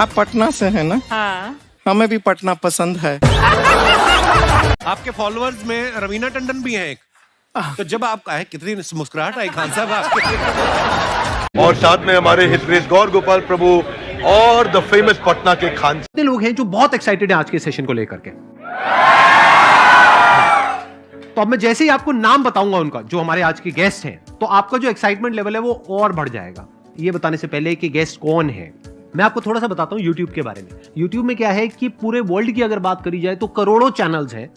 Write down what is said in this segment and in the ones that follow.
आप पटना से हैं ना? हाँ। हमें भी पटना पसंद है। आपके फॉलोअर्स में रवीना टंडन भी हैं एक, तो जब आप आए कितनी मुस्कुराहट आई खान साहब आपके। और साथ में हमारे हितरेश गौर गोपाल प्रभु और द फेमस पटना के खान। इतने लोग हैं जो बहुत एक्साइटेड हैं आज के सेशन को लेकर के। तो अब मैं जैसे ही आपको नाम बताऊंगा उनका, जो हमारे आज के गेस्ट हैं, तो आपका जो एक्साइटमेंट लेवल है वो और बढ़ जाएगा। ये बताने से पहले कि गेस्ट कौन है, मैं आपको थोड़ा सा बताता हूं YouTube के बारे में। YouTube में क्या है कि पूरे वर्ल्ड की अगर बात करी जाए तो करोड़ों चैनल्स हैं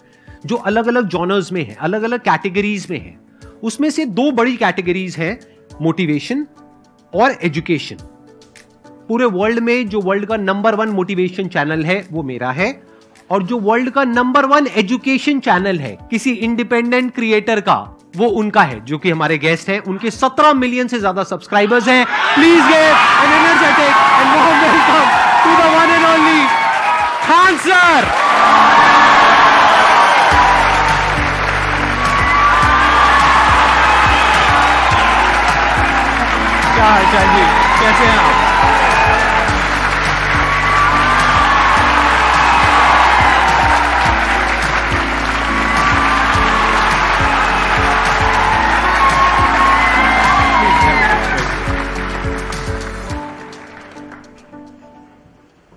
जो अलग अलग जॉनर्स में हैं, अलग अलग कैटेगरीज में हैं। उसमें से दो बड़ी कैटेगरीज हैं, मोटिवेशन और एजुकेशन। पूरे वर्ल्ड में जो वर्ल्ड का नंबर 1 मोटिवेशन चैनल है वो मेरा है, और जो वर्ल्ड का नंबर 1 एजुकेशन चैनल है किसी इंडिपेंडेंट क्रिएटर का, वो उनका है, जो कि हमारे गेस्ट हैं। उनके 17 मिलियन से ज्यादा सब्सक्राइबर्स हैं। Please give an energetic and warm welcome to the one and only Khan sir. क्या हाल चाल जी, कैसे हैं आप?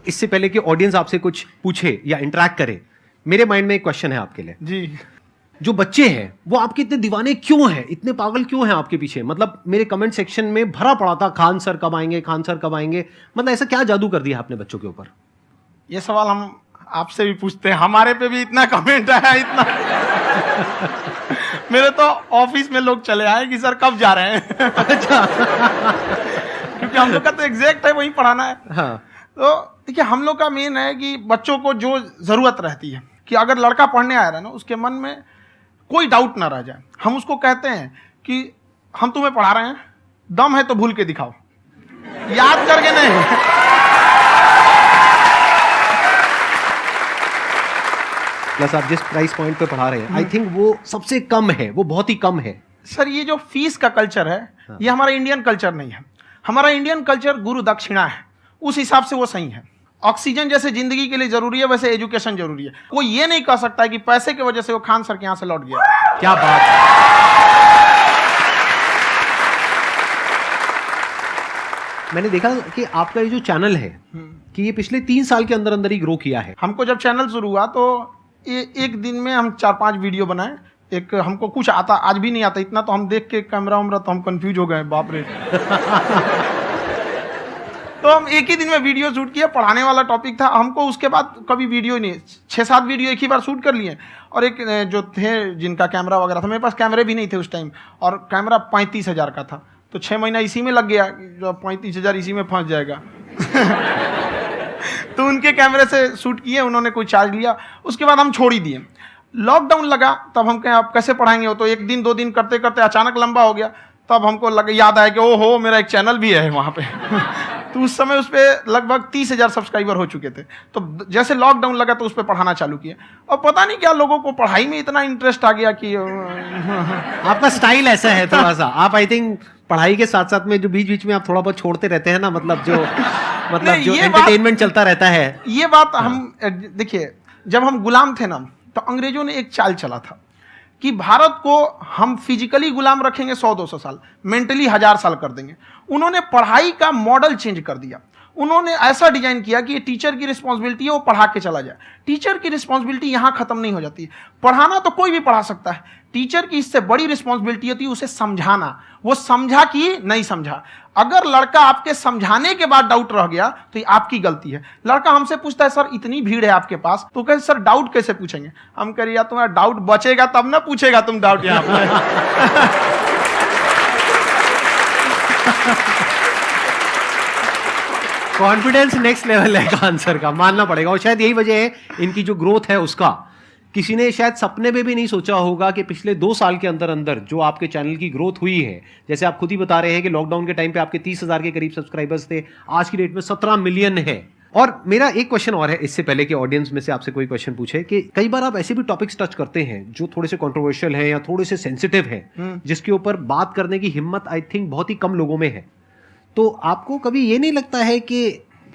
इससे पहले कि ऑडियंस आपसे कुछ पूछे या इंटरेक्ट करे, मेरे माइंड में एक क्वेश्चन है आपके लिए जी। जो बच्चे हैं वो आपके इतने दीवाने क्यों हैं, इतने पागल क्यों हैं आपके पीछे? मतलब मेरे कमेंट सेक्शन में भरा पड़ा था, खान सर कब आएंगे, खान सर कब आएंगे। मतलब ऐसा क्या जादू कर दिया आपने बच्चों के ऊपर? ये सवाल हम आपसे भी पूछते हैं, हमारे पे भी इतना कमेंट आया, इतना मेरे तो ऑफिस में लोग चले आए कि सर कब जा रहे हैं। अच्छा। क्योंकि हम लोग का तो एग्जैक्ट है वही पढ़ाना है। हाँ। तो देखिए, हम लोग का मेन है कि बच्चों को जो जरूरत रहती है कि अगर लड़का पढ़ने आ रहा है ना, उसके मन में कोई डाउट ना रह जाए। हम उसको कहते हैं कि हम तुम्हें पढ़ा रहे हैं, दम है तो भूल के दिखाओ, याद करके नहीं। प्लस आप जिस प्राइस पॉइंट पे पढ़ा रहे हैं, आई थिंक वो सबसे कम है, वो बहुत ही कम है। सर ये जो फीस का कल्चर है, ये हमारा इंडियन कल्चर नहीं है। हमारा इंडियन कल्चर गुरु दक्षिणा है, उस हिसाब से वो सही है। ऑक्सीजन जैसे जिंदगी के लिए जरूरी है, वैसे एजुकेशन जरूरी है। कोई ये नहीं कह सकता है कि पैसे की वजह से वो खान सर के यहां से लौट गया। क्या बात है। मैंने देखा कि आपका ये जो चैनल है कि ये पिछले 3 साल के अंदर अंदर ही ग्रो किया है। हमको जब चैनल शुरू हुआ तो एक दिन में हम 4-5 वीडियो बनाए। एक हमको कुछ आता, आज भी नहीं आता इतना, तो हम देख के कैमरा उमरा तो हम कंफ्यूज हो गए, बाप रे। तो हम एक ही दिन में वीडियो शूट किया, पढ़ाने वाला टॉपिक था हमको। उसके बाद कभी वीडियो नहीं, 6-7 वीडियो एक ही बार शूट कर लिए। और एक जो थे जिनका कैमरा वगैरह था, मेरे पास कैमरे भी नहीं थे उस टाइम, और कैमरा 35,000 का था, तो 6 महीना इसी में लग गया, जो 35,000 इसी में फंस जाएगा। तो उनके कैमरे से शूट किए, उन्होंने कोई चार्ज लिया, उसके बाद हम छोड़ ही दिए। लॉकडाउन लगा, तब हम कहें आप कैसे पढ़ाएंगे, वो तो 1 दिन 2 दिन करते करते अचानक लंबा हो गया। तब हमको याद आया कि ओहो मेरा एक चैनल भी है वहाँ पे। तो उस समय उस पर लगभग 30,000 सब्सक्राइबर हो चुके थे। तो जैसे लॉकडाउन लगा तो उस पर पढ़ाना चालू किया, और पता नहीं क्या लोगों को पढ़ाई में इतना इंटरेस्ट आ गया कि आपका स्टाइल ऐसा है थोड़ा सा, आप आई थिंक पढ़ाई के साथ साथ में जो बीच बीच में आप थोड़ा बहुत छोड़ते रहते हैं ना, मतलब जो एंटरटेनमेंट चलता रहता है। ये बात हम देखिए, जब हम गुलाम थे ना, तो अंग्रेजों ने एक चाल चला था कि भारत को हम फिजिकली गुलाम रखेंगे 100-200 साल, मेंटली 1000 साल कर देंगे। उन्होंने पढ़ाई का मॉडल चेंज कर दिया। उन्होंने ऐसा डिजाइन किया कि ये टीचर की रिस्पॉन्सिबिलिटी है, वो पढ़ा के चला जाए। टीचर की रिस्पॉन्सिबिलिटी यहाँ खत्म नहीं हो जाती है। पढ़ाना तो कोई भी पढ़ा सकता है, टीचर की इससे बड़ी रिस्पॉन्सिबिलिटी होती है उसे समझाना। वो समझा कि नहीं समझा। अगर लड़का आपके समझाने के बाद डाउट रह गया तो ये आपकी गलती है। लड़का हमसे पूछता है सर इतनी भीड़ है आपके पास, तो कहते सर डाउट कैसे पूछेंगे? हम कह रहे यार तुम्हारा डाउट बचेगा तब ना पूछेगा तुम डाउट यहाँ पे। कॉन्फिडेंस नेक्स्ट लेवल है खान सर का, मानना पड़ेगा। और शायद यही वजह है इनकी जो ग्रोथ है उसका। किसी ने शायद सपने में भी नहीं सोचा होगा कि पिछले 2 साल के अंदर अंदर जो आपके चैनल की ग्रोथ हुई है, जैसे आप खुद ही बता रहे हैं कि लॉकडाउन के टाइम पे आपके 30,000 के करीब सब्सक्राइबर्स थे, आज की डेट में 17 मिलियन है। और मेरा एक क्वेश्चन और है, इससे पहले कि ऑडियंस में से आपसे कोई क्वेश्चन पूछे, कि कई बार आप ऐसे भी टॉपिक्स टच करते हैं जो थोड़े से कंट्रोवर्शियल हैं या थोड़े से सेंसिटिव हैं, जिसके ऊपर बात करने की हिम्मत आई थिंक बहुत ही कम लोगों में है। तो आपको कभी ये नहीं लगता है कि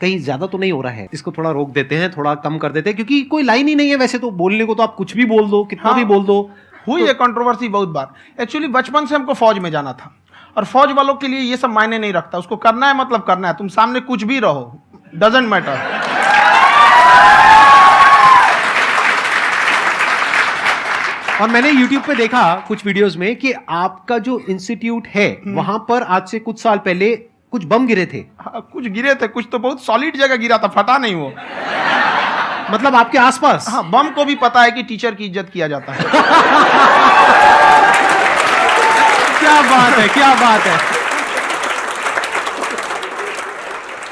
कहीं ज्यादा तो नहीं हो रहा है, इसको थोड़ा रोक देते हैं, थोड़ा कम कर देते हैं, क्योंकि कोई लाइन ही नहीं है वैसे तो बोलने को, तो आप कुछ भी बोल दो, कितना भी बोल दो। हुई है कंट्रोवर्सी बहुत बार। एक्चुअली बचपन से हमको फौज में जाना था, और फौज वालों के लिए ये सब मायने नहीं रखता, उसको करना है मतलब करना है, तुम सामने कुछ भी रहो, डजेंट मैटर। और मैंने YouTube पे देखा कुछ वीडियोस में कि आपका जो इंस्टीट्यूट है वहां पर आज से कुछ साल पहले कुछ बम गिरे थे। हाँ, कुछ गिरे थे, कुछ तो बहुत सॉलिड जगह गिरा था, फटा नहीं वो। मतलब आपके आसपास? हाँ, बम को भी पता है कि टीचर की इज्जत किया जाता है। क्या बात है, क्या बात है।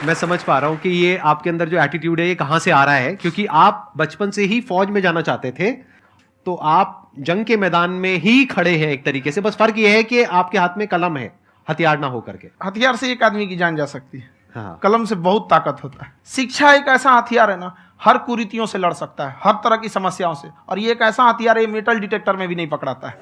मैं समझ पा रहा हूं कि ये आपके अंदर जो एटीट्यूड है ये कहां से आ रहा है, क्योंकि आप बचपन से ही फौज में जाना चाहते थे, तो आप जंग के मैदान में ही खड़े हैं एक तरीके से। बस फर्क ये है कि आपके हाथ में कलम है, हथियार ना हो करके। हथियार से एक आदमी की जान जा सकती है, हाँ। कलम से बहुत ताकत होता है। शिक्षा एक ऐसा हथियार है ना, हर कुरीतियों से लड़ सकता है, हर तरह की समस्याओं से, और ये एक ऐसा हथियार है, मेटल डिटेक्टर में भी नहीं पकड़ाता है।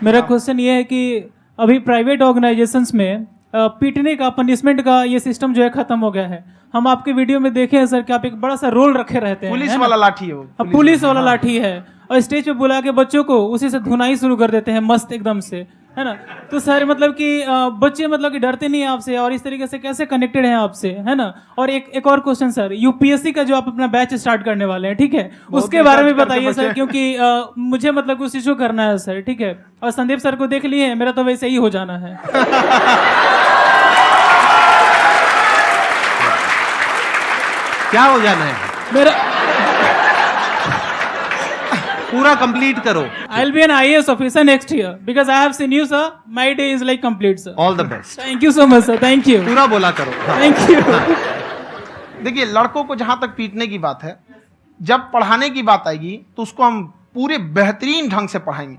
मेरा क्वेश्चन ये है कि अभी प्राइवेट ऑर्गेनाइजेशंस में पीटने का, पनिशमेंट का ये सिस्टम जो है खत्म हो गया है। हम आपके वीडियो में देखे हैं सर कि आप एक बड़ा सा रोल रखे रहते हैं, पुलिस वाला लाठी है वो, पुलिस वाला लाठी है, और स्टेज पे बुला के बच्चों को उसी से धुनाई शुरू कर देते हैं मस्त एकदम से, है ना। तो सर मतलब कि बच्चे मतलब कि डरते नहीं है आपसे, और इस तरीके से कैसे कनेक्टेड हैं आपसे, है ना। और एक और क्वेश्चन सर, यूपीएससी का जो आप अपना बैच स्टार्ट करने वाले हैं, ठीक है, उसके बारे में बताइए सर, क्योंकि मुझे मतलब कुछ इशू करना है सर, ठीक है। और संदीप सर को देख लिए, मेरा तो वैसे ही हो जाना है। क्या हो जाना है? मेरा पूरा कंप्लीट करो। I'll be an IAS officer next year because I have seen you, sir. My day is like complete, sir. All the best. Thank you so much, sir. Thank you. पूरा बोला करो। Thank you. देखिए, लड़कों को जहां तक पीटने की बात है, जब पढ़ाने की बात आएगी तो उसको हम पूरे बेहतरीन ढंग से पढ़ाएंगे,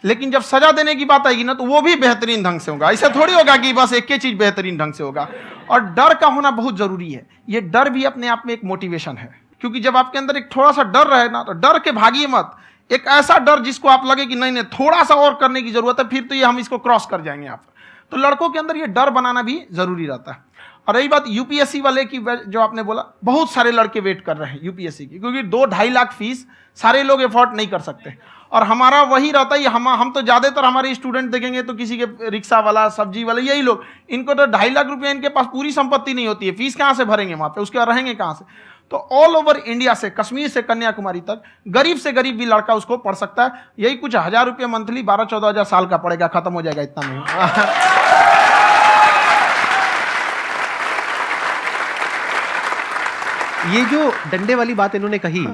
लेकिन जब सजा देने की बात आएगी ना, तो वो भी बेहतरीन ढंग से होगा। ऐसा थोड़ी होगा कि बस एक ही चीज बेहतरीन ढंग से होगा। और डर का होना बहुत जरूरी है। ये डर भी अपने आप में एक मोटिवेशन है, क्योंकि जब आपके अंदर एक थोड़ा सा डर रहे ना, तो डर के भागिए मत। एक ऐसा डर जिसको आप लगे कि नहीं नहीं थोड़ा सा और करने की जरूरत है, फिर तो ये हम इसको क्रॉस कर जाएंगे यहाँ पर। तो लड़कों के अंदर ये डर बनाना भी जरूरी रहता है। और रही बात यूपीएससी वाले की, जो आपने बोला, बहुत सारे लड़के वेट कर रहे हैं यूपीएससी की, क्योंकि 2-2.5 लाख फीस सारे लोग एफोर्ड नहीं कर सकते। और हमारा वही रहता है, हम तो ज्यादातर हमारे स्टूडेंट देखेंगे तो किसी के रिक्शा वाला, सब्जी वाला, यही लोग, इनको तो 2.5 लाख रुपया, इनके पास पूरी संपत्ति नहीं होती है, फीस कहाँ से भरेंगे वहां पे, उसके बाद रहेंगे कहाँ से। तो ऑल ओवर इंडिया से, कश्मीर से कन्याकुमारी तक, गरीब से गरीब भी लड़का उसको पढ़ सकता है। यही कुछ 1000 रुपये मंथली, 12-14 हजार साल का पड़ेगा, खत्म हो जाएगा इतना में। ये जो डंडे वाली बात इन्होंने कही,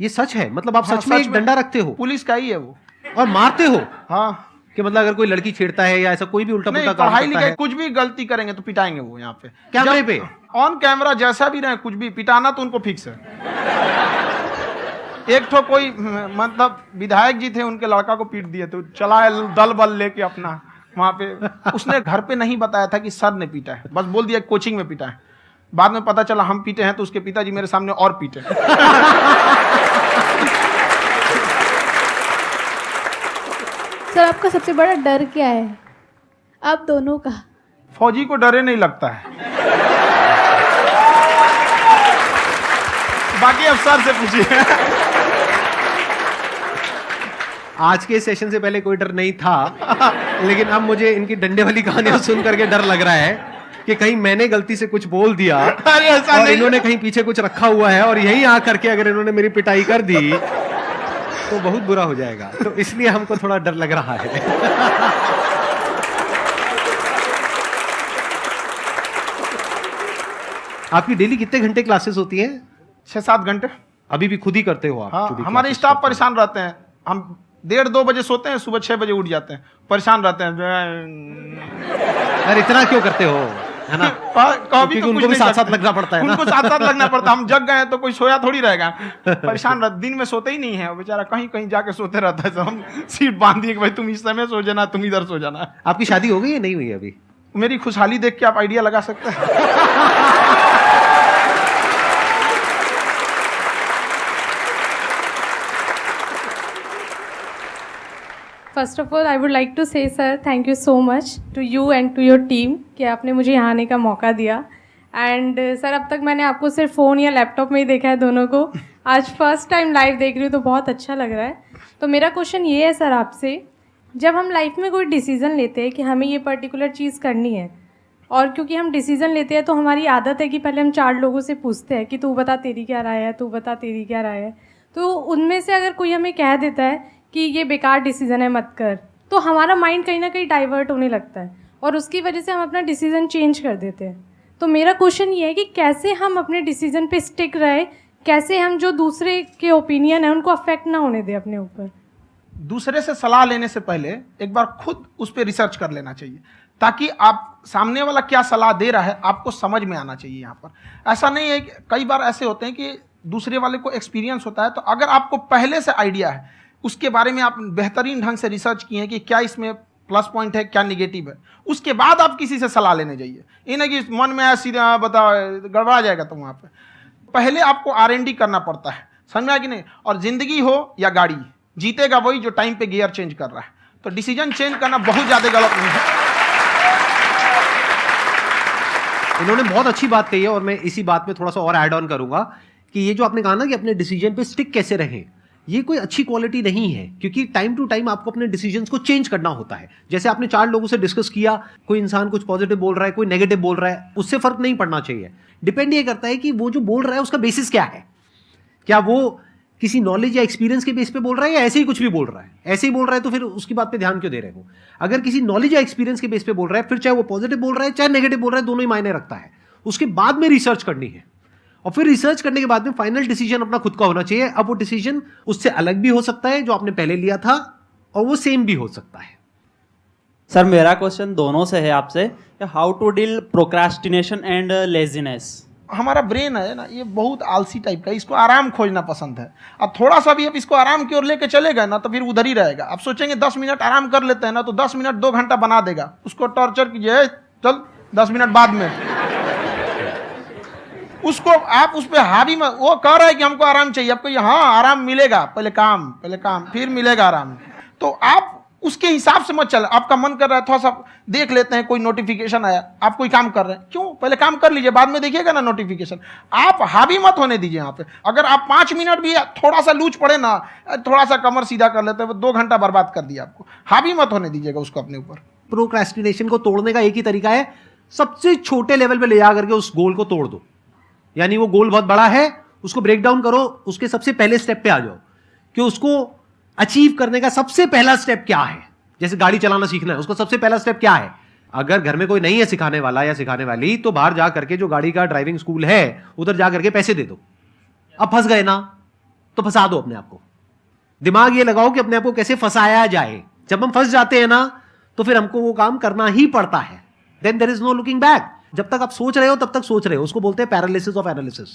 ये सच है? मतलब आप सच में एक डंडा रखते हो? पुलिस का ही है वो। और मारते हो? हाँ, कि मतलब अगर कोई लड़की छेड़ता है या ऐसा कोई भी उल्टा पुल्टा काम पढ़ाई करता लिखाई है, कुछ भी गलती करेंगे तो पिटाएंगे वो यहाँ पे, कैमरे पे, ऑन कैमरा, जैसा भी रहे, कुछ भी पिटाना तो उनको फिक्स है। एक तो कोई मतलब विधायक जी थे, उनके लड़का को पीट दिए, तो चला दल बल लेके अपना वहां पे। उसने घर पे नहीं बताया था कि सर ने पीटा है, बस बोल दिया कोचिंग में पीटा है। बाद में पता चला हम पीटे हैं, तो उसके पिताजी मेरे सामने और पीटे। सर, आपका सबसे बड़ा डर क्या है, आप दोनों का? फौजी को डरे नहीं लगता है, बाकी अफसर से पूछिए। आज के सेशन से पहले कोई डर नहीं था, लेकिन अब मुझे इनकी डंडे वाली कहानियां सुन करके डर लग रहा है कि कहीं मैंने गलती से कुछ बोल दिया अरे ऐसा और नहीं, इन्होंने कहीं पीछे कुछ रखा हुआ है, और यहीं आ करके अगर इन्होंने मेरी पिटाई कर दी तो बहुत बुरा हो जाएगा। तो इसलिए हमको थोड़ा डर लग रहा है। आपकी डेली कितने घंटे क्लासेस होती हैं? 6-7 घंटे। अभी भी खुद ही करते हो आप? हाँ, खुद ही हमारे classes स्टाफ करते परेशान रहते हैं। हम 1:30-2 बजे सोते हैं, सुबह 6 बजे उठ जाते हैं, परेशान रहते हैं। हो? यार इतना क्यों करते हो, है ना? कभी तो उनको भी साथ साथ लगना पड़ता है ना? उनको साथ साथ लगना पड़ता है। हम जग गए तो कोई सोया थोड़ी रहेगा, परेशान रहते, दिन में सोते ही नहीं है बेचारा, कहीं कहीं जाके सोते रहता है। हम सीट बांध दिए कि भाई तुम इस समय सो जाना, तुम इधर सो जाना। आपकी शादी हो गई या नहीं हुई अभी? मेरी खुशहाली देख के आप आइडिया लगा सकते हैं। First of all I would like to say sir thank you so much to you and to your team कि आपने मुझे यहाँ आने का मौका दिया। एंड सर अब तक मैंने आपको सिर्फ फ़ोन या लैपटॉप में ही देखा है दोनों को, आज फर्स्ट टाइम लाइव देख रही हूँ तो बहुत अच्छा लग रहा है। तो मेरा क्वेश्चन ये है सर आपसे, जब हम लाइफ में कोई डिसीज़न लेते हैं कि हमें ये पर्टिकुलर चीज़ करनी है, और क्योंकि हम डिसीज़न लेते हैं तो हमारी आदत है कि पहले हम 4 लोगों से पूछते हैं कि तू बता तेरी क्या राय है, तू बता तेरी क्या राय है। तो उनमें से अगर कोई हमें कह देता है कि ये बेकार डिसीज़न है मत कर, तो हमारा माइंड कहीं ना कहीं डाइवर्ट होने लगता है और उसकी वजह से हम अपना डिसीज़न चेंज कर देते हैं। तो मेरा क्वेश्चन ये है कि कैसे हम अपने डिसीज़न पे स्टिक रहे, कैसे हम जो दूसरे के ओपिनियन है उनको अफेक्ट ना होने दें अपने ऊपर। दूसरे से सलाह लेने से पहले एक बार खुद उस पर रिसर्च कर लेना चाहिए, ताकि आप सामने वाला क्या सलाह दे रहा है आपको समझ में आना चाहिए। यहाँ पर ऐसा नहीं है कि कई बार ऐसे होते हैं कि दूसरे वाले को एक्सपीरियंस होता है, तो अगर आपको पहले से आइडिया है, उसके बारे में आप बेहतरीन ढंग से रिसर्च किए हैं कि क्या इसमें प्लस पॉइंट है क्या निगेटिव है, उसके बाद आप किसी से सलाह लेने जाइए। ये नहीं कि मन में आया सीधे बता गड़बड़ा जाएगा। तो वहाँ पर पहले आपको R&D करना पड़ता है, समझ में आया कि नहीं। और जिंदगी हो या गाड़ी, जीतेगा वही जो टाइम पे गियर चेंज कर रहा है। तो डिसीजन चेंज करना बहुत ज़्यादा गलत नहीं है। इन्होंने बहुत अच्छी बात कही है और मैं इसी बात में थोड़ा सा और ऐड ऑन करूंगा कि ये जो आपने कहा ना कि अपने डिसीजन पे स्टिक कैसे रहें, ये कोई अच्छी क्वालिटी नहीं है, क्योंकि टाइम टू टाइम आपको अपने डिसीजंस को चेंज करना होता है। जैसे आपने 4 लोगों से डिस्कस किया, कोई इंसान कुछ पॉजिटिव बोल रहा है, कोई नेगेटिव बोल रहा है, उससे फर्क नहीं पड़ना चाहिए। डिपेंड ये करता है कि वो जो बोल रहा है उसका बेसिस क्या है, क्या वो किसी नॉलेज या एक्सपीरियंस के बेस पे बोल रहा है या ऐसे ही कुछ भी बोल रहा है। ऐसे ही बोल रहा है तो फिर उसकी बात पे ध्यान क्यों दे रहे हो। अगर किसी नॉलेज या एक्सपीरियंस के बेस पे बोल रहा है, फिर चाहे वो पॉजिटिव बोल रहा है चाहे नेगेटिव बोल रहा है, दोनों ही मायने रखता है। उसके बाद में रिसर्च करनी है और फिर रिसर्च करने के बाद में फाइनल डिसीजन अपना खुद का होना चाहिए। अब वो डिसीजन उससे अलग भी हो सकता है जो आपने पहले लिया था, और वो सेम भी हो सकता है। सर मेरा क्वेश्चन दोनों से है आपसे, how to deal procrastination and laziness. हमारा ब्रेन है ना, ये बहुत आलसी टाइप का, इसको आराम खोजना पसंद है। अब थोड़ा सा भी अब इसको आराम की ओर लेके चले गए ना तो फिर उधर ही रहेगा। आप सोचेंगे 10 मिनट आराम कर लेते हैं ना, तो 10 मिनट 2 घंटा बना देगा। उसको टॉर्चर कीजिए, चल 10 मिनट बाद में। उसको आप उस पर हावी में, वो कह रहा है कि हमको आराम चाहिए, आपको हाँ आराम मिलेगा, पहले काम फिर मिलेगा आराम। तो आप उसके हिसाब से मत चल। आपका मन कर रहा है थोड़ा सा देख लेते हैं, कोई नोटिफिकेशन आया, आप कोई काम कर रहे हैं, क्यों पहले काम कर लीजिए, बाद में देखिएगा ना नोटिफिकेशन। आप हावी मत होने दीजिए यहाँ पे। अगर आप 5 मिनट भी थोड़ा सा लूज पड़े ना, थोड़ा सा कमर सीधा कर लेते हैं, 2 घंटा बर्बाद कर दिया आपको। हावी मत होने दीजिएगा उसको अपने ऊपर। प्रोक्रेस्टिनेशन को तोड़ने का एक ही तरीका है, सबसे छोटे लेवल पे ले जा करके उस गोल को तोड़ दो। यानी वो गोल बहुत बड़ा है, उसको ब्रेक डाउन करो, उसके सबसे पहले स्टेप पे आ जाओ कि उसको अचीव करने का सबसे पहला स्टेप क्या है। जैसे गाड़ी चलाना सीखना है, उसका सबसे पहला स्टेप क्या है। अगर घर में कोई नहीं है सिखाने वाला या सिखाने वाली, तो बाहर जा करके जो गाड़ी का ड्राइविंग स्कूल है उधर जा करके पैसे दे दो। अब फंस गए ना तो फंसा दो अपने आप को। दिमाग ये लगाओ कि अपने आप को कैसे फंसाया जाए। जब हम फंस जाते हैं ना तो फिर हमको वो काम करना ही पड़ता है। Then there is no looking back. जब तक आप सोच रहे हो तब तक सोच रहे हो, उसको बोलते हैं पैरालिसिस ऑफ एनालिसिस,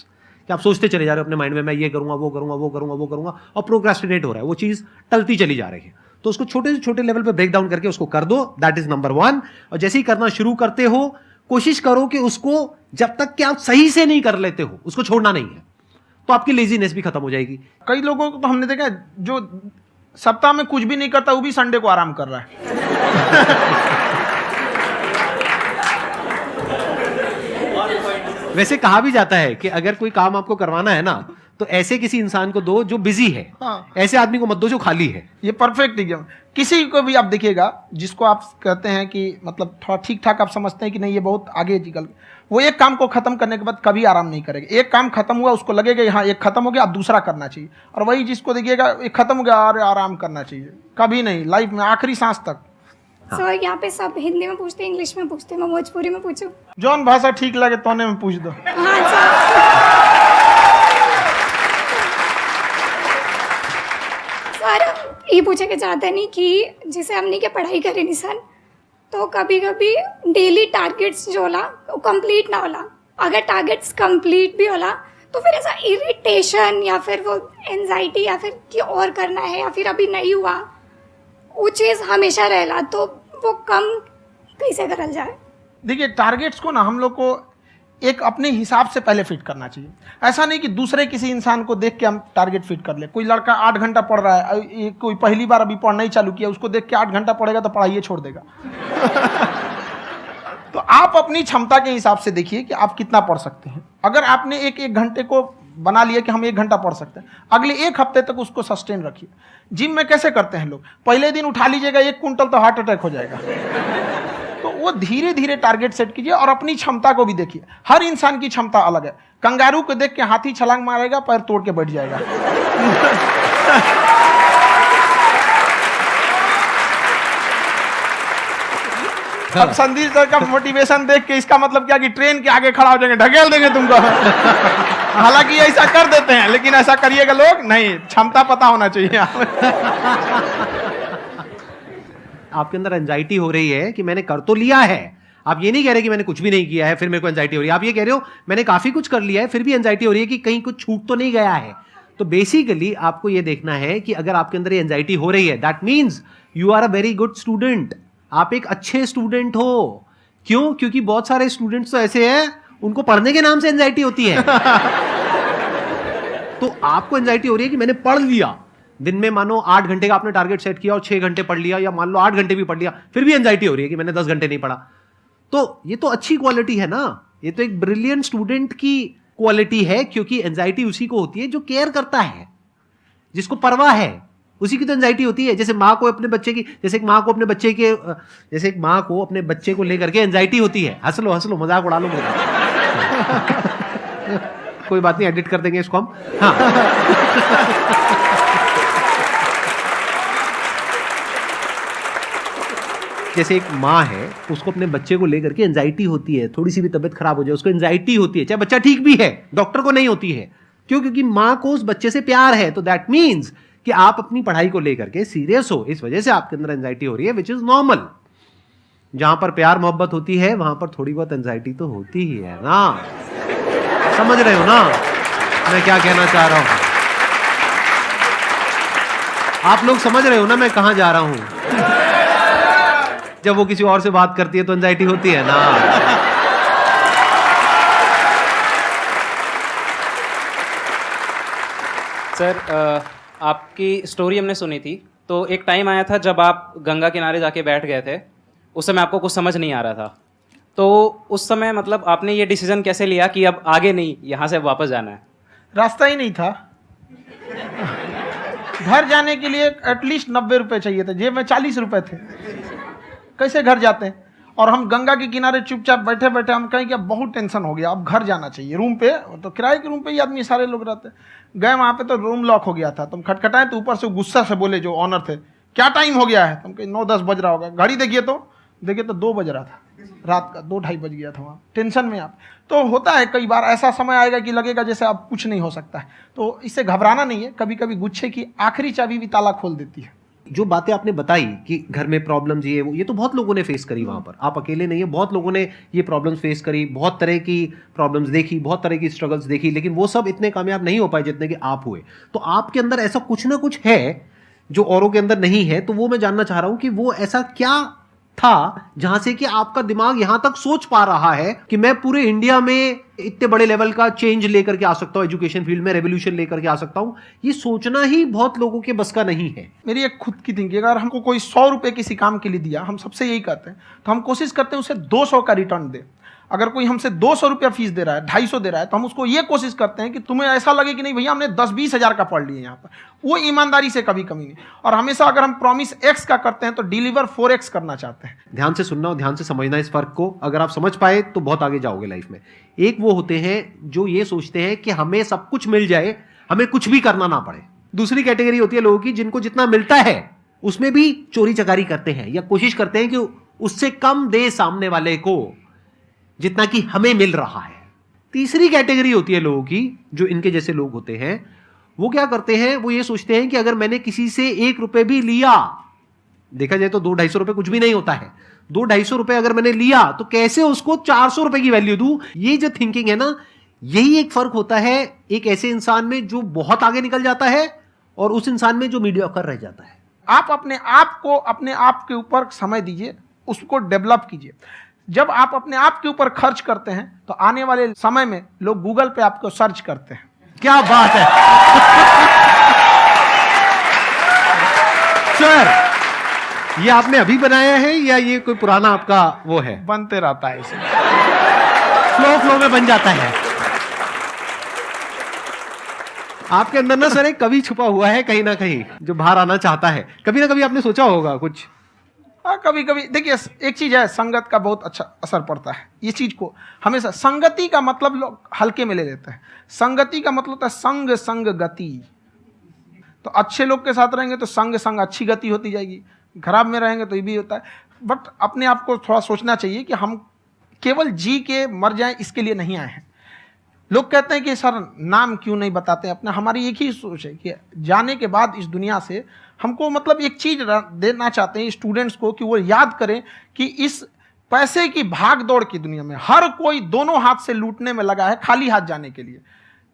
कि आप सोचते चले जा रहे हो अपने माइंड में, मैं ये करूंगा वो करूंगा वो करूंगा वो करूंगा, और प्रोक्रेस्टिनेट हो रहा है, वो चीज टलती चली जा रही है। तो उसको छोटे से छोटे लेवल पे ब्रेक डाउन करके उसको कर दो, दैट इज नंबर 1। और जैसे ही करना शुरू करते हो, कोशिश करो कि उसको जब तक कि आप सही से नहीं कर लेते हो उसको छोड़ना नहीं है, तो आपकी लेजीनेस भी खत्म हो जाएगी। कई लोगों को तो हमने देखा जो सप्ताह में कुछ भी नहीं करता, वो भी संडे को आराम कर रहा है। वैसे कहा भी जाता है कि अगर कोई काम आपको करवाना है ना, तो ऐसे किसी इंसान को दो जो बिजी है। हाँ। ऐसे आदमी को मत दो जो खाली है। ये परफेक्ट एग्जाम। किसी को भी आप देखिएगा जिसको आप कहते हैं कि मतलब थोड़ा ठीक ठाक आप समझते हैं कि नहीं ये बहुत आगे निकल, वो एक काम को खत्म करने के बाद कभी आराम नहीं करेगा। एक काम खत्म हुआ उसको लगेगा हाँ एक खत्म हो गया, अब दूसरा करना चाहिए। और वही जिसको देखिएगा एक खत्म हो गया और आराम करना चाहिए, कभी नहीं, लाइफ में आखिरी सांस तक। सर यहाँ पे सब हिंदी में पूछते हैं, इंग्लिश में पूछते हैं, मैं भोजपुरी में पूछूं? जौन भाषा ठीक लगे तोने में पूछ दो। हाँ सर। सर ये पूछे के चाहते नहीं कि जैसे हमने क्या पढ़ाई करे निशान, तो कभी कभी डेली टारगेट्स जो होला वो कंप्लीट ना होला। अगर टारगेट्स कंप्लीट भी होला तो फिर ऐसा इरिटेशन या फिर वो एंजाइटी या फिर कि और करना है या फिर अभी नहीं हुआ, वो चीज़ हमेशा रहेला, तो वो कम कैसे करल जाए? देखिए टारगेट्स को ना हम लोग को एक अपने हिसाब से पहले फिट करना चाहिए। ऐसा नहीं कि दूसरे किसी इंसान को देख के हम टारगेट फिट कर ले। कोई लड़का 8 घंटा पढ़ रहा है, कोई पहली बार अभी पढ़ना ही चालू किया, उसको देख के 8 घंटा पढ़ेगा तो पढ़ाइए छोड़ देगा। तो आप अपनी क्षमता के हिसाब से देखिए कि आप कितना पढ़ सकते हैं। अगर आपने एक घंटे को बना लिया कि हम 1 घंटा पढ़ सकते हैं, अगले 1 हफ्ते तक उसको सस्टेन रखिए। जिम में कैसे करते हैं लोग, पहले दिन उठा लीजिएगा 1 क्विंटल तो हार्ट अटैक हो जाएगा। तो वो धीरे धीरे टारगेट सेट कीजिए और अपनी क्षमता को भी देखिए। हर इंसान की क्षमता अलग है। कंगारू को देख के हाथी छलांग मारेगा, पैर तोड़ के बैठ जाएगा। अब संदीप सर का मोटिवेशन देख के इसका मतलब क्या कि ट्रेन के आगे खड़ा हो जाएंगे, ढकेल देंगे तुमको। हालांकि ऐसा कर देते हैं, लेकिन ऐसा करिएगा लोग नहीं, क्षमता पता होना चाहिए। आपके अंदर एंजाइटी हो रही है कि मैंने कर तो लिया है, आप ये नहीं कह रहे कि मैंने कुछ भी नहीं किया है फिर मेरे को एंजाइटी हो रही है। आप ये कह रहे हो मैंने काफी कुछ कर लिया है फिर भी एंजाइटी हो रही है कि कहीं कुछ छूट तो नहीं गया है। तो बेसिकली आपको ये देखना है कि अगर आपके अंदर ये एंजाइटी हो रही है, that means you are a very good student. आप एक अच्छे स्टूडेंट हो। क्यों? क्योंकि बहुत सारे स्टूडेंट्स तो ऐसे हैं उनको पढ़ने के नाम से एंजाइटी होती है। तो आपको एंजाइटी हो रही है कि मैंने पढ़ लिया, दिन में मानो 8 घंटे का आपने टारगेट सेट किया और 6 घंटे पढ़ लिया, या मान लो 8 घंटे भी पढ़ लिया, फिर भी एंजाइटी हो रही है कि मैंने 10 घंटे नहीं पढ़ा। तो ये तो अच्छी क्वालिटी है ना, ये तो एक ब्रिलियंट स्टूडेंट की क्वालिटी है। क्योंकि एंजाइटी उसी को होती है जो केयर करता है, जिसको परवाह है, उसी की तो एंजाइटी होती है। जैसे माँ को अपने बच्चे की, जैसे एक माँ को अपने बच्चे को लेकर के एंजाइटी होती है। हंस लो मजाक उड़ा लो मेरा। कोई बात नहीं, एडिट कर देंगे इसको हम। हाँ। जैसे एक माँ है, उसको अपने बच्चे को लेकर के एंजाइटी होती है, थोड़ी सी भी तबीयत खराब हो जाए उसको एंजाइटी होती है, चाहे बच्चा ठीक भी है, डॉक्टर को नहीं होती है। क्यों? क्योंकि माँ को उस बच्चे से प्यार है। तो दैट मीन्स कि आप अपनी पढ़ाई को लेकर के सीरियस हो, इस वजह से आपके अंदर एंजाइटी हो रही है, विच इज नॉर्मल। जहां पर प्यार मोहब्बत होती है वहां पर थोड़ी बहुत एंजाइटी तो होती ही है ना। समझ रहे हो ना मैं क्या कहना चाह रहा हूं? आप लोग समझ रहे हो ना मैं कहां जा रहा हूं? जब वो किसी और से बात करती है तो एंजाइटी होती है ना। सर, आपकी स्टोरी हमने सुनी थी, तो एक टाइम आया था जब आप गंगा किनारे जाके बैठ गए थे। उस समय आपको कुछ समझ नहीं आ रहा था, तो उस समय मतलब आपने ये डिसीजन कैसे लिया कि अब आगे नहीं, यहाँ से वापस जाना है? रास्ता ही नहीं था। घर जाने के लिए एटलीस्ट 90 रुपए चाहिए थे, जेब में 40 रुपए थे। कैसे घर जाते हैं? और हम गंगा के किनारे चुपचाप बैठे बैठे हम कहें कि अब बहुत टेंशन हो गया, अब घर जाना चाहिए। रूम पे तो किराए के रूम पे ही आदमी सारे लोग रहते। गए वहाँ पे तो रूम लॉक हो गया था। तुम खटखटाए तो ऊपर से गुस्सा से बोले जो ऑनर थे, क्या टाइम हो गया है? तुम कहे 9-10 बज रहा होगा। घड़ी देखिए तो 2 बज रहा था रात का, 2-2:30 बज गया था वहाँ। टेंशन में आप तो होता है, कई बार ऐसा समय आएगा कि लगेगा जैसे अब कुछ नहीं हो सकता है। तो इससे घबराना नहीं है। कभी कभी गुच्छे की आखिरी चाबी भी ताला खोल देती है। जो बातें आपने बताई कि घर में प्रॉब्लम्स ये तो बहुत लोगों ने फेस करी वहां पर। आप अकेले नहीं है, बहुत लोगों ने ये प्रॉब्लम्स फेस करी, बहुत तरह की प्रॉब्लम्स देखी, बहुत तरह की स्ट्रगल्स देखी, लेकिन वो सब इतने कामयाब नहीं हो पाए जितने कि आप हुए। तो आपके अंदर ऐसा कुछ ना कुछ है जो औरों के अंदर नहीं है। तो वो मैं जानना चाह रहा हूं कि वो ऐसा क्या था जहां से कि आपका दिमाग यहां तक सोच पा रहा है कि मैं पूरे इंडिया में इतने बड़े लेवल का चेंज लेकर के आ सकता हूं, एजुकेशन फील्ड में रेवोल्यूशन लेकर के आ सकता हूं। ये सोचना ही बहुत लोगों के बस का नहीं है। मेरी एक खुद की थिंकिंग, अगर हमको कोई 100 रुपए किसी काम के लिए दिया, हम सबसे यही कहते हैं, तो हम कोशिश करते हैं उसे 200 का रिटर्न दे। अगर कोई हमसे 200 रुपया फीस दे रहा है, 250 दे रहा है, तो हम उसको ये कोशिश करते हैं कि तुम्हें ऐसा लगे कि नहीं भैया हमने 10-20 हज़ार का पढ़ लिया यहाँ पर। वो ईमानदारी से कभी कमी नहीं। और हमेशा अगर हम प्रॉमिस X का करते हैं तो डिलीवर 4X करना चाहते हैं। ध्यान से सुनना और ध्यान से समझना इस फर्क को। अगर आप समझ पाए तो बहुत आगे जाओगे लाइफ में। एक वो होते हैं जो ये सोचते हैं कि हमें सब कुछ मिल जाए, हमें कुछ भी करना ना पड़े। दूसरी कैटेगरी होती है लोगों की जिनको जितना मिलता है उसमें भी चोरी चकारी करते हैं या कोशिश करते हैं कि उससे कम दे सामने वाले को जितना कि हमें मिल रहा है। तीसरी कैटेगरी होती है लोगों की, जो इनके जैसे लोग होते हैं, वो क्या करते हैं, वो ये सोचते हैं कि अगर मैंने किसी से 1 रुपए भी लिया, देखा जाए तो 200-250 रुपए कुछ भी नहीं होता है, 200-250 रुपए अगर मैंने लिया तो कैसे उसको 400 रुपए की वैल्यू दूं। ये जो थिंकिंग है ना, यही एक फर्क होता है एक ऐसे इंसान में जो बहुत आगे निकल जाता है और उस इंसान में जो मीडियोकर रह जाता है। आप अपने आप को अपने आप के ऊपर समय दीजिए, उसको डेवलप कीजिए। जब आप अपने आप के ऊपर खर्च करते हैं तो आने वाले समय में लोग गूगल पे आपको सर्च करते हैं। क्या बात है सर, ये आपने अभी बनाया है या ये कोई पुराना आपका वो है? बनते रहता है इसे, फ्लो में बन जाता है। आपके अंदर ना सर एक कवि छुपा हुआ है कहीं ना कहीं जो बाहर आना चाहता है। कभी ना कभी आपने सोचा होगा कुछ? हाँ, कभी कभी देखिए, एक चीज है, संगत का बहुत अच्छा असर पड़ता है। ये चीज को हमेशा, संगति का मतलब लोग हल्के में ले लेते हैं। संगति का मतलब होता है संग संग गति। तो अच्छे लोग के साथ रहेंगे तो संग संग अच्छी गति होती जाएगी, खराब में रहेंगे तो ये भी होता है। बट अपने आप को थोड़ा सोचना चाहिए कि हम केवल जी के मर जाएं इसके लिए नहीं आए हैं। लोग कहते हैं कि सर नाम क्यों नहीं बताते अपना। हमारी एक ही सोच है कि जाने के बाद इस दुनिया से हमको मतलब एक चीज देना चाहते हैं स्टूडेंट्स को, कि वो याद करें कि इस पैसे की भाग दौड़ की दुनिया में हर कोई दोनों हाथ से लूटने में लगा है खाली हाथ जाने के लिए।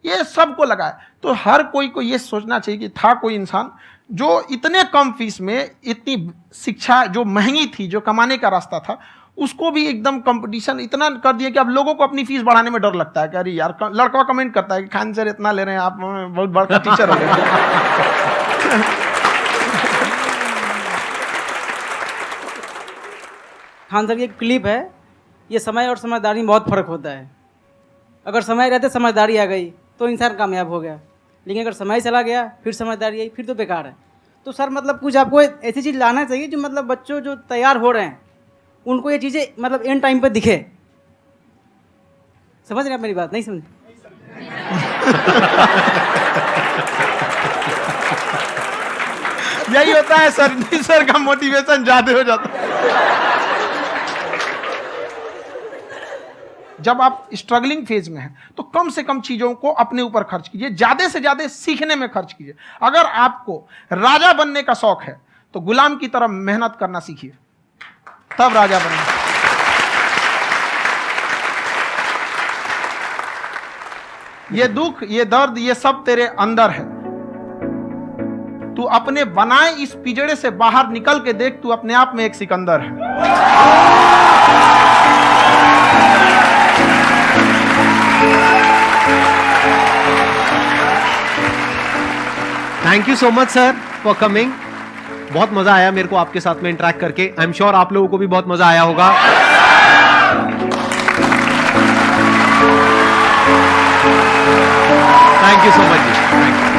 ये सबको लगा है। तो हर कोई को ये सोचना चाहिए कि था कोई इंसान जो इतने कम फीस में इतनी शिक्षा जो महंगी थी, जो कमाने का रास्ता था, उसको भी एकदम कंपटीशन इतना कर दिया कि अब लोगों को अपनी फीस बढ़ाने में डर लगता है कि अरे यार, लड़का कमेंट करता है कि खान सर इतना ले रहे हैं, आप बहुत बड़ा टीचर हो गए। खान सर की एक क्लिप है, ये समय और समझदारी में बहुत फ़र्क होता है। अगर समय रहते समझदारी आ गई तो इंसान कामयाब हो गया, लेकिन अगर समय चला गया फिर समझदारी आई फिर तो बेकार है। तो सर मतलब कुछ आपको ऐसी चीज़ लाना चाहिए जो मतलब बच्चों जो तैयार हो रहे हैं उनको ये चीज़ें मतलब एंड टाइम पे दिखे। समझ रहे हैं आप मेरी बात? नहीं समझ? यही होता है सर, सर का मोटिवेशन ज्यादा हो जाता है। जब आप स्ट्रगलिंग फेज में हैं तो कम से कम चीजों को अपने ऊपर खर्च कीजिए, ज्यादा से ज्यादा सीखने में खर्च कीजिए। अगर आपको राजा बनने का शौक है तो गुलाम की तरह मेहनत करना सीखिए, तब राजा बनेंगे। ये दुख, ये दर्द, ये सब तेरे अंदर है। तू अपने बनाए इस पिजड़े से बाहर निकल के देख, तू अपने आप में एक सिकंदर है। Thank you so much sir for coming. बहुत मजा आया मेरे को आपके साथ में इंटरेक्ट करके। आई एम श्योर आप लोगों को भी बहुत मजा आया होगा। Thank you so much ji, thank you.